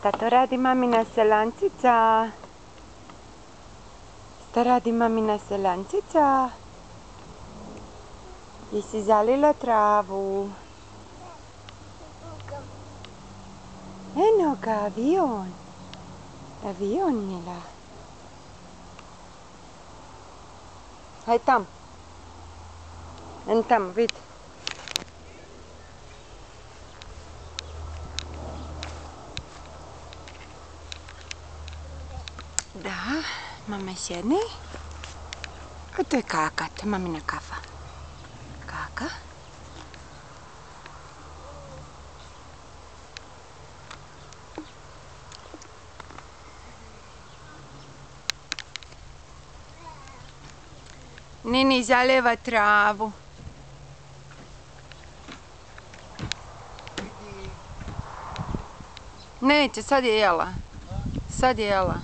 Šta to radi mamina selancica? Šta radi mamina selancica? Jesi zalila travu? Eno ga avion. Avion Mila. Haj tam. En tam, vidi. Da, mama sjedni. A to je Kaka, to je mamina kafa. Kaka. Nini zalijeva travu. Neće, sad je jela. Sad je jela.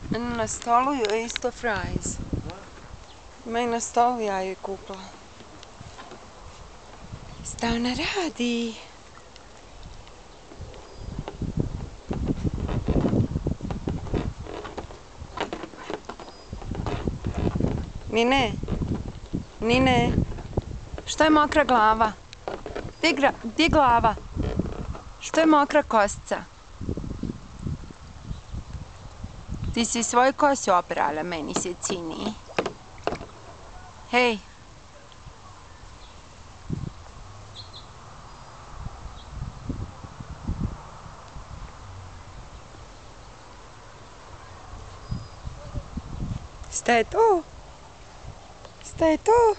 Na stolu je isto fries. Ima i na stolu, ja joj kupila. Šta ona radi? Nine? Nine? Što je mokra glava? Gdje je glava? Što je mokra kostica? Ti si svoju kosu oprala, meni se čini. Hej! Šta je to? Šta je to?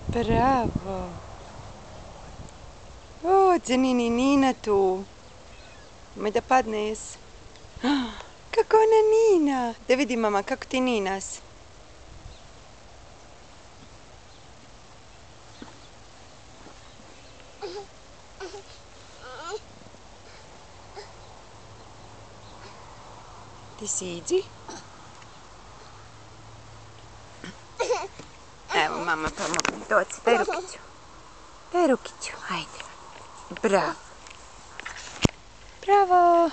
Bravo! O, Nini Nina tu. Nemoj da padnes. Kako ona nina? Da vidi mama, kako ti ninas. Ti siđi. Evo mama pomogne. Doci, daj rukiću. Daj rukiću, ajde. Bravo. Bravo.